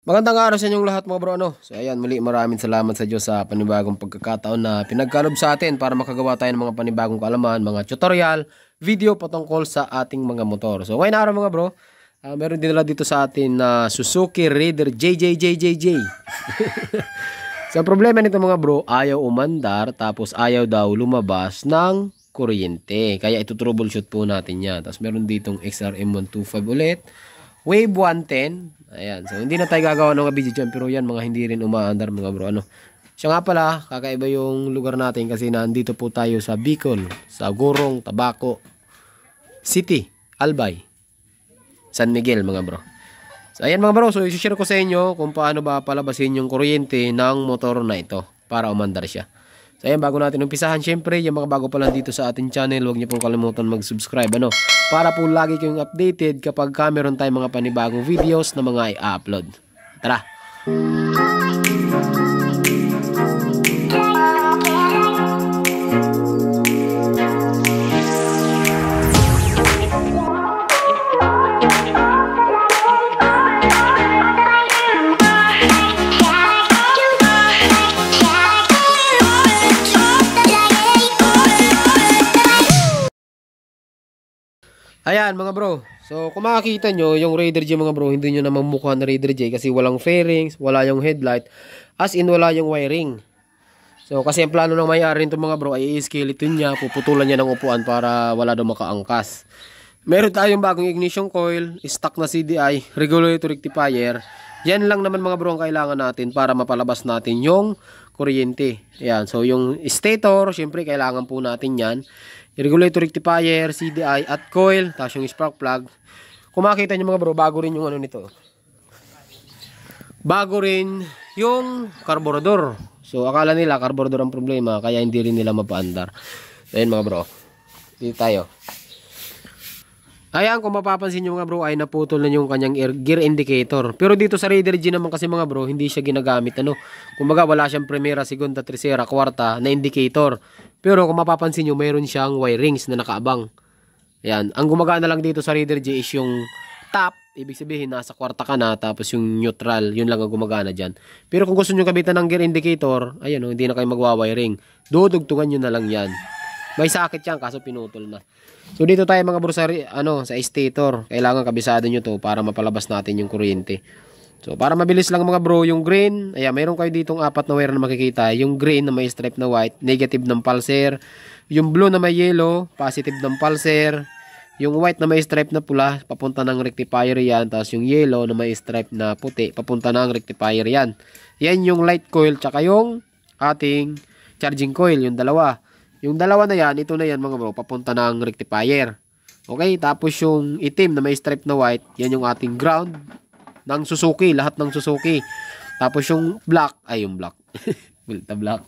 Magandang araw sa inyong lahat mga bro. So ayan, muli maraming salamat sa Diyos sa panibagong pagkakataon na pinagkalob sa atin para makagawa tayo ng mga panibagong kaalaman, mga tutorial, video patungkol sa ating mga motor. So ngayon araw mga bro, meron din nila dito sa atin na Suzuki Raider JJJJJ. So problema nito mga bro, ayaw umandar tapos ayaw daw lumabas ng kuryente. Kaya ito troubleshoot po natin yan. Tapos meron ditong XRM125 ulit. Wave 110. Ayan. So, hindi na tayo gagawa ng video dyan. Pero yan, mga hindi rin umaandar mga bro. Siya nga pala, kakaiba yung lugar natin kasi nandito po tayo sa Bicol. Sa Gurong, Tabaco City, Albay, San Miguel mga bro. So, ayan mga bro. So, isi-share ko sa inyo kung paano ba palabasin yung kuryente ng motor na ito para umandar siya. So ayan, bago natin umpisahan, syempre, yung mga bago pa lang dito sa ating channel, huwag niyo pong kalimutan mag-subscribe, para po lagi kayong updated kapag meron tayong mga panibagong videos na mga i-upload. Tara! Ayan mga bro, so kung makikita nyo yung Raider J mga bro, hindi nyo na mamukha na Raider J kasi walang fairings, wala yung headlight, as in wala yung wiring. So kasi ang plano ng may-ari nito mga bro ay i-skeleton niya, puputulan niya ng upuan para wala daw makaangkas. Meron tayong bagong ignition coil, stock na CDI, regulator rectifier. Yan lang naman mga bro ang kailangan natin para mapalabas natin yung kuryente. Ayan, so yung stator, syempre kailangan po natin yan. Regulator rectifier, CDI at coil, tapos yung spark plug. Kung makita nyo mga bro, bago rin yung ano nito. Bago rin yung carburetor. So akala nila carburetor ang problema, kaya hindi rin nila mapaandar. So ayun mga bro, dito tayo. Ayan, kung mapapansin nyo mga bro, ay naputol na yung kanyang gear indicator. Pero dito sa Raider G naman kasi mga bro, hindi siya ginagamit. Kumbaga wala siyang primera, segunda, tercera, kwarta na indicator. Pero kung mapapansin nyo, mayroon siyang wirings na nakaabang. Ayan, ang gumagana lang dito sa Raider G is yung top. Ibig sabihin, nasa kwarta ka na, tapos yung neutral, yun lang ang gumagana dyan. Pero kung gusto nyo kabitan ng gear indicator, ayan hindi na kayo magwawiring. Dudugtungan nyo na lang yan. May sakit yan, kaso pinutol na. So dito tayo mga bro sa stator. Kailangan kabisado nyo to para mapalabas natin yung kuryente. So para mabilis lang mga bro, yung green, ayan, mayroon kayo ditong apat na wire na makikita. Yung green na may stripe na white, negative ng pulser. Yung blue na may yellow, positive ng pulser. Yung white na may stripe na pula, papunta ng rectifier yan. Tapos yung yellow na may stripe na puti, papunta ng rectifier yan. Yan yung light coil, tsaka yung ating charging coil, yung dalawa. Yung dalawa na yan, ito na yan mga bro, papunta ng rectifier. Okay, tapos yung itim na may stripe na white, yan yung ating ground ng Suzuki, lahat ng Suzuki. Tapos yung black, ay yung black. black.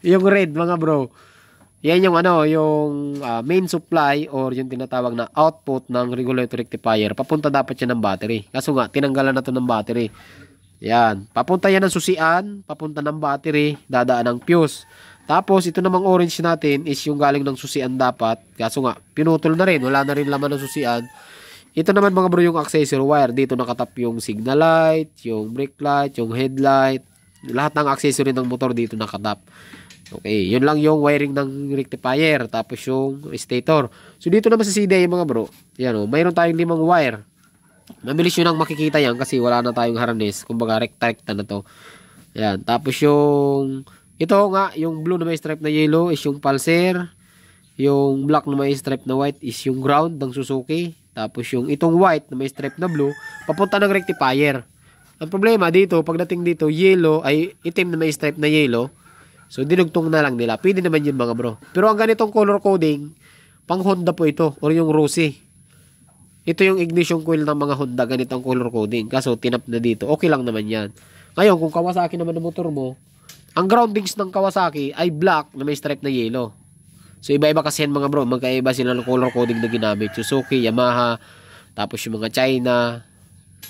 Yung red mga bro, yan yung yung main supply or yung tinatawag na output ng regulator rectifier. Papunta dapat yan ng battery. Kaso nga, tinanggalan na to ng battery. Yan, papunta yan ng susian, papunta ng battery, dadaan ng fuse. Tapos ito namang orange natin is yung galing ng susian dapat. Kaso nga, pinutol na rin. Wala na rin laman ng susian. Ito naman mga bro yung accessory wire. Dito nakatap yung signal light, yung brake light, yung headlight. Lahat ng accessory ng motor dito nakatap. Okay, yun lang yung wiring ng rectifier. Tapos yung stator. So dito naman sa CDI mga bro. Yan mayroon tayong 5 wire. Mabilis yun ang makikita yan kasi wala na tayong harness. Kumbaga rekta-rekta na to. Yan. Tapos yung ito nga, yung blue na may stripe na yellow is yung pulser. Yung black na may stripe na white is yung ground ng Suzuki. Tapos yung itong white na may stripe na blue, papunta ng rectifier. Ang problema dito, pagdating dito, yellow ay itim na may stripe na yellow. So dinugtong na lang nila. Pwede naman yun mga bro. Pero ang ganitong color coding, pang Honda po ito or yung Rossi. Ito yung ignition coil ng mga Honda, ganitong color coding. Kaso tinap na dito, okay lang naman yan. Ngayon, kung Kawasaki naman ang motor mo, ang groundings ng Kawasaki ay black na may stripe na yellow. So iba-iba kasi yan mga bro. Magkaiba sila ng color coding na ginamit. Suzuki, Yamaha, tapos yung mga China,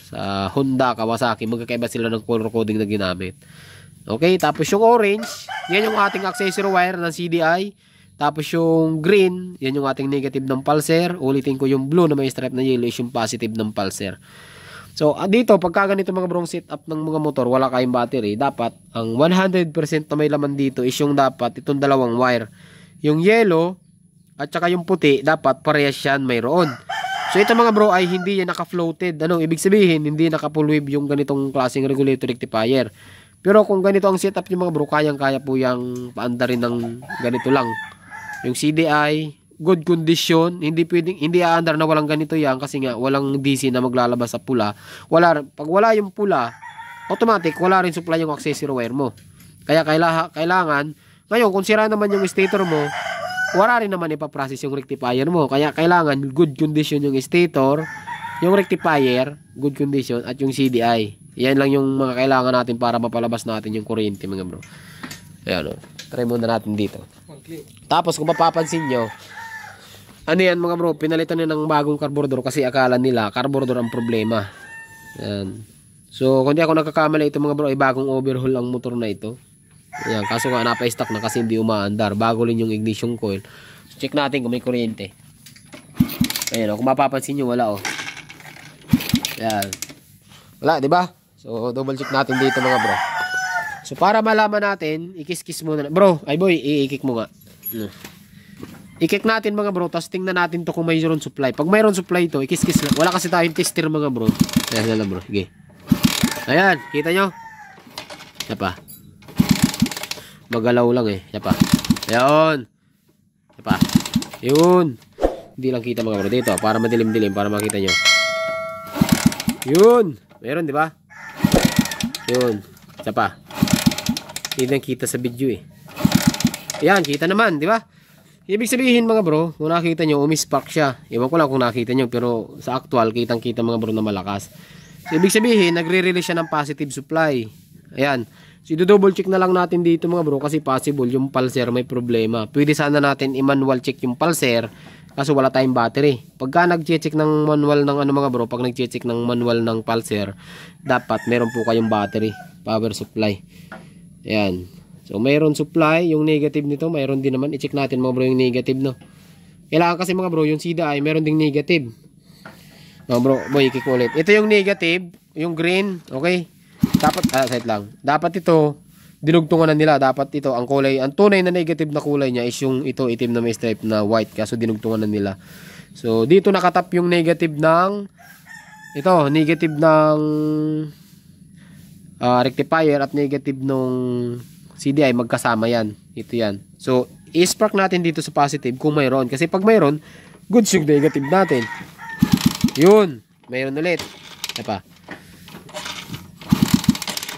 sa Honda, Kawasaki, magkaiba sila ng color coding na ginamit. Okay, tapos yung orange, yan yung ating accessory wire ng CDI. Tapos yung green, yan yung ating negative ng pulser. Ulitin ko, yung blue na may stripe na yellow is yung positive ng pulser. So, dito, pagka ganito mga bro, setup ng mga motor, wala kayong battery, dapat, ang 100% na may laman dito is yung dapat, itong dalawang wire. Yung yellow, at saka yung puti, dapat parehas yan mayroon. So, ito mga bro, ay hindi yan naka-floated. Anong ibig sabihin? Hindi naka-full wave yung ganitong klaseng regulator rectifier. Pero kung ganito ang setup yung mga bro, kayang-kaya po yung paanda rin ng ganito lang. Yung CDI, good condition, hindi aandar na walang ganito yan kasi nga walang DC na maglalabas sa pula. Pag wala yung pula, automatic wala rin supply yung accessory wire mo. Kaya kailangan, ngayon kung sira naman yung stator mo, wala rin naman ipaprocess yung rectifier mo. Kaya kailangan good condition yung stator, yung rectifier, good condition, at yung CDI. Yan lang yung mga kailangan natin para mapalabas natin yung kuryente mga bro. Ayan o, try muna natin dito. Tapos kung mapapansin nyo, ano yan mga bro, pinalitan nila ng bagong carburetor kasi akala nila carburetor ang problema. Yan. So kung di ako nagkakamali, ito mga bro ay bagong overhaul ang motor na ito. Yan. Kaso nga napa-stock na kasi hindi umaandar. Bago rin yung ignition coil. So, check natin kung may kuryente. Ayan o, kung mapapansin nyo wala o. Yan. Wala, di ba? So double check natin dito mga bro. So para malaman natin, ikis-kis muna. Bro, ay boy, i-kick mo nga. I-kick natin mga bro, tapos tingnan natin to kung mayroon supply. Pag mayroon supply to, ikis-kis lang. Wala kasi tayong tester mga bro. Ayan lang bro, sige. Ayan, kita nyo? Yan pa. Magalaw lang eh. Yan pa. Ayan. Yan pa. Yun. Hindi lang kita mga bro. Dito, para madilim-dilim, para makita nyo. Yun. Meron, di ba? Yun. Yan pa. Hindi lang kita sa video eh. Ayan, kita naman, di ba? Ibig sabihin mga bro, kung nakita nyo, umispark siya. Iwan ko lang kung nakita nyo, pero sa actual, kitang-kita mga bro na malakas. So, ibig sabihin, nagre-release siya ng positive supply. Ayan. So, i-double check na lang natin dito mga bro, kasi possible yung pulser may problema. Pwede sana natin i-manual check yung pulser, kaso wala tayong battery. Pagka nag-check ng manual ng ano mga bro, pag nag-check ng manual ng pulser, dapat meron po kayong battery, power supply. Ayan. So, mayroon supply, yung negative nito, mayroon din naman. I-check natin mga bro yung negative, no? Kailangan kasi mga bro, yung CDI, mayroon ding negative. No, bro, boy, i-kick mo ulit. Ito yung negative, yung green, okay? Dapat, side lang. Dapat ito, dinugtungan na nila. Dapat ito, ang kulay, ang tunay na negative na kulay niya is yung ito, itim na may stripe na white. Kaso dinugtungan na nila. So, dito nakatap yung negative ng, ito, negative ng rectifier at negative nung CDI, magkasama yan. Ito yan. So, i-spark natin dito sa positive kung mayroon. Kasi pag mayroon, goods yung negative natin. Yun. Mayroon ulit. Ito pa.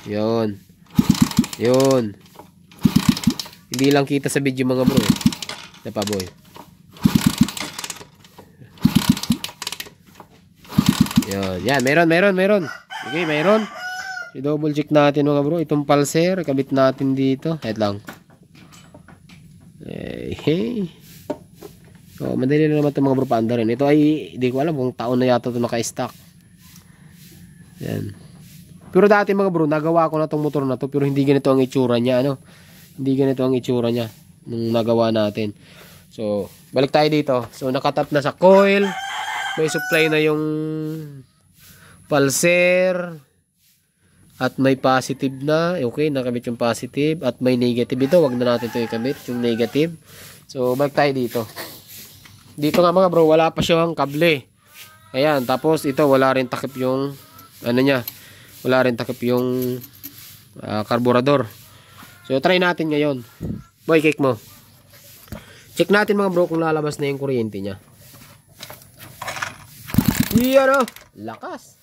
Yun. Yun. Hindi lang kita sa video mga bro. Ito pa boy. Yun. Yan. Mayroon. Okay, mayroon. I-double check natin mga bro. Itong pulser, kabit natin dito. Head lang. Hey. So, madali na naman itong mga bro paanda rin. Ito ay, hindi ko alam kung taon na yata ito naka-stock. Yan. Pero dati mga bro, nagawa ko na itong motor na to, pero hindi ganito ang itsura niya. Ano? Hindi ganito ang itsura niya nung nagawa natin. So, balik tayo dito. So, nakatap na sa coil. May supply na yung pulser. At may positive na, okay, nakabit yung positive. At may negative ito, wag na natin ito ikabit, yung negative. So, balik tayo dito. Dito nga mga bro, wala pa siyang kable. Ayan, tapos ito, wala rin takip yung, ano niya, wala rin takip yung carburetor. So, try natin ngayon. Boy, kick mo. Check natin mga bro kung lalabas na yung kuryente niya. Iyan o, lakas.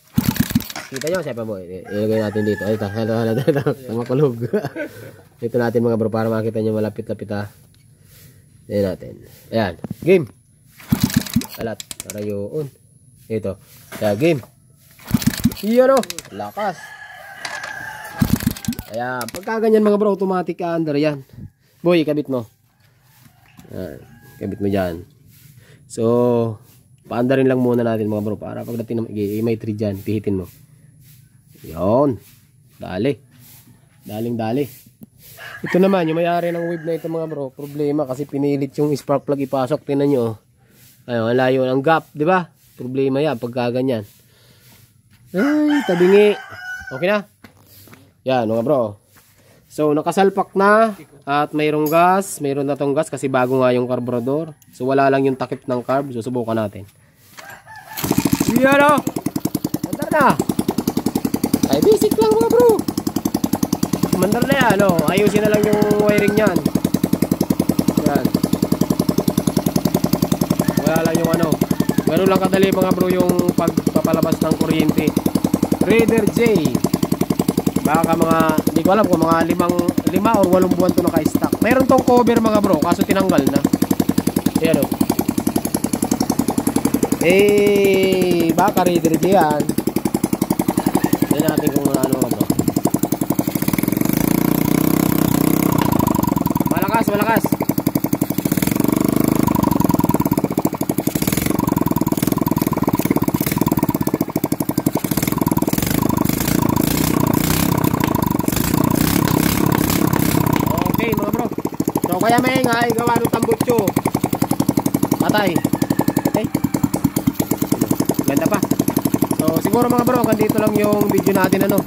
Kita nyo, siya pa mo. Ilagay natin dito. Ay, ito. Makulog. Dito natin mga bro para makita nyo malapit-lapit ha. Ayan natin. Ayan. Game. Alat. Para yun. Ito. Ayan, game. Iyan o. Lakas. Ayan. Pagka ganyan mga bro, automatic under yan. Boy, kabit mo. Ayan. Kabit mo dyan. So, paanda rin lang muna natin mga bro para pagdating ng may 3 dyan, pihitin mo. Yon. Dali. Daling-dali. Ito naman, yung may-ari ng wave na ito mga bro, problema kasi pinilit yung spark plug ipasok. Tingnan nyo. Ayun, layo ng gap, di ba? Problema yan pagka ganyan. Ay, tabingi. Okay na? Yan mga bro. So nakasalpak na at mayroong gas. Mayroon na tong gas kasi bago nga yung carburetor. So wala lang yung takip ng carb. Susubukan natin. Yan o. Mandar na. Ay basic lang mga bro. Mandar na yan. No? Ayusin na lang yung wiring yan. Yan. Wala lang yung ano. Ganun lang kadali mga bro yung pagpapalabas ng kuryente. Raider J. Baka mga, hindi ko alam kung mga 5 or 8 buwan to naka-stock. Meron tong cover mga bro, kaso tinanggal na. Ayan o. Baka Raider J yan. Tignan natin kung ano mga bro. Malakas, malakas. So kaya may ingay, gawa ng tambutso. Patay. Okay? Ganda pa. So siguro mga bro, hanggang dito lang yung video natin ano.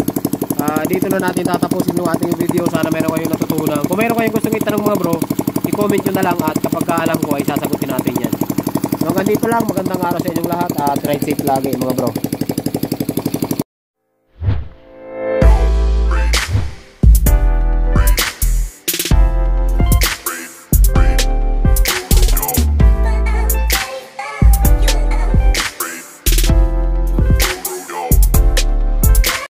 Dito na natin tatapusin yung ating video. Sana meron kayong natutunan. Kung meron kayong gustong itanong mga bro, i-comment nyo na lang at kapag alam ko ay sasagutin natin yan. So hanggang dito lang, magandang araw sa inyong lahat at ride safe lagi mga bro.